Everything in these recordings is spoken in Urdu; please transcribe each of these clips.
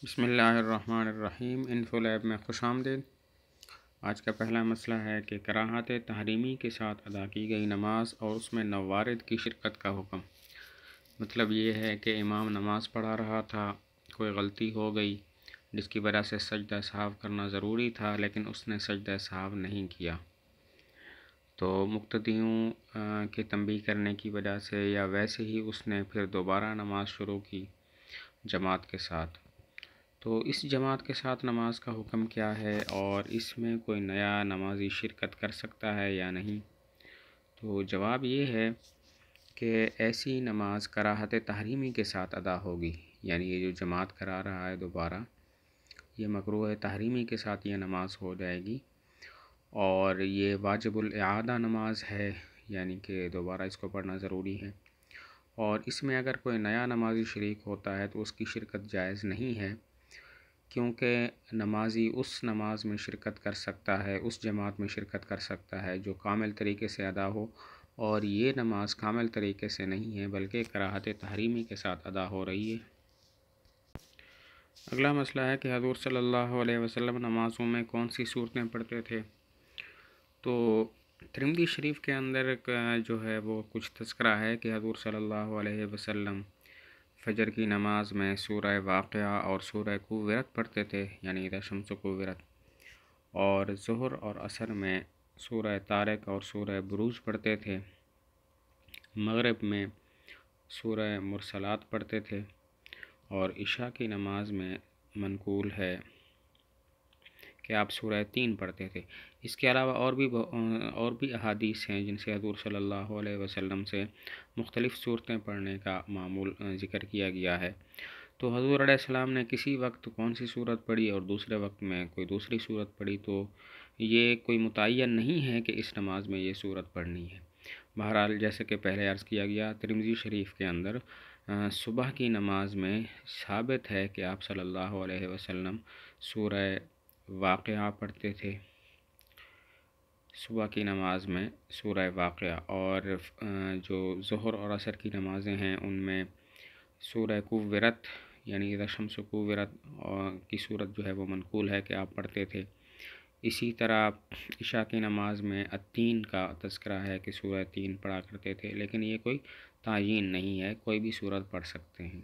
بسم اللہ الرحمن الرحیم۔ انفو لیب میں خوش آمدید۔ آج کا پہلا مسئلہ ہے کہ کراہت تحریمی کے ساتھ ادا کی گئی نماز اور اس میں نوارد کی شرکت کا حکم۔ مطلب یہ ہے کہ امام نماز پڑھا رہا تھا، کوئی غلطی ہو گئی جس کی وجہ سے سجدہ سہو کرنا ضروری تھا، لیکن اس نے سجدہ سہو نہیں کیا، تو مقتدیوں کے تنبیہ کرنے کی وجہ سے یا ویسے ہی اس نے پھر دوبارہ نماز شروع کی جماعت کے ساتھ، تو اس جماعت کے ساتھ نماز کا حکم کیا ہے اور اس میں کوئی نیا نمازی شرکت کر سکتا ہے یا نہیں؟ تو جواب یہ ہے کہ ایسی نماز کراہت تحریمی کے ساتھ ادا ہوگی، یعنی یہ جو جماعت کرا رہا ہے دوبارہ، یہ مکروہ تحریمی کے ساتھ یہ نماز ہو جائے گی، اور یہ واجب الاعادہ نماز ہے، یعنی کہ دوبارہ اس کو پڑھنا ضروری ہے، اور اس میں اگر کوئی نیا نمازی شریک ہوتا ہے تو اس کی شرکت جائز نہیں ہے، کیونکہ نمازی اس نماز میں شرکت کر سکتا ہے، اس جماعت میں شرکت کر سکتا ہے جو کامل طریقے سے ادا ہو، اور یہ نماز کامل طریقے سے نہیں ہے بلکہ کراہت تحریمی کے ساتھ ادا ہو رہی ہے۔ اگلا مسئلہ ہے کہ حضور صلی اللہ علیہ وسلم نمازوں میں کون سی صورتیں پڑھتے تھے؟ تو ترمذی شریف کے اندر جو ہے وہ کچھ تذکرہ ہے کہ حضور صلی اللہ علیہ وسلم فجر کی نماز میں سورہ واقعہ اور سورہ کوثر پڑھتے تھے، یعنی اذا الشمس کورت، اور ظہر اور عصر میں سورہ طارق اور سورہ بروج پڑھتے تھے، مغرب میں سورہ مرسلات پڑھتے تھے، اور عشاء کی نماز میں منقول ہے کہ آپ سورہ 3 پڑھتے تھے۔ اس کے علاوہ اور بھی احادیث ہیں جن سے حضور صلی اللہ علیہ وسلم سے مختلف صورتیں پڑھنے کا معمول ذکر کیا گیا ہے، تو حضور علیہ السلام نے کسی وقت کون سی صورت پڑھی اور دوسرے وقت میں کوئی دوسری صورت پڑھی، تو یہ کوئی متعین نہیں ہے کہ اس نماز میں یہ صورت پڑھنی ہے۔ بہرحال جیسے کہ پہلے عرض کیا گیا، ترمذی شریف کے اندر صبح کی نماز میں ثابت ہے کہ آپ صلی اللہ علیہ وسلم سورہ واقعہ پڑھتے تھے، صبح کی نماز میں سورہ واقعہ، اور جو ظہر اور عصر کی نمازیں ہیں ان میں سورہ کوثر، یعنی اذا الشمس کورت کی صورت جو ہے وہ منقول ہے کہ آپ پڑھتے تھے۔ اسی طرح عشاء کی نماز میں التین کا تذکرہ ہے کہ سورہ 3 پڑھا کرتے تھے، لیکن یہ کوئی تعیین نہیں ہے، کوئی بھی صورت پڑھ سکتے ہیں۔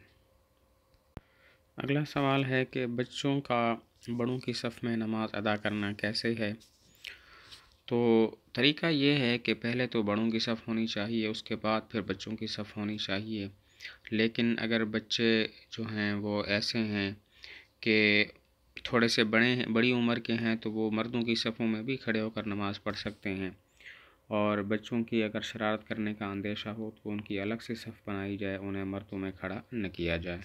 اگلا سوال ہے کہ بچوں کا بڑوں کی صف میں نماز ادا کرنا کیسے ہے؟ تو طریقہ یہ ہے کہ پہلے تو بڑوں کی صف ہونی چاہیے، اس کے بعد پھر بچوں کی صف ہونی چاہیے، لیکن اگر بچے جو ہیں وہ ایسے ہیں کہ تھوڑے سے بڑی عمر کے ہیں تو وہ مردوں کی صفوں میں بھی کھڑے ہو کر نماز پڑھ سکتے ہیں، اور بچوں کی اگر شرارت کرنے کا اندیشہ ہو تو ان کی الگ سے صف بنائی جائے، انہیں مردوں میں کھڑا نہ کیا جائے۔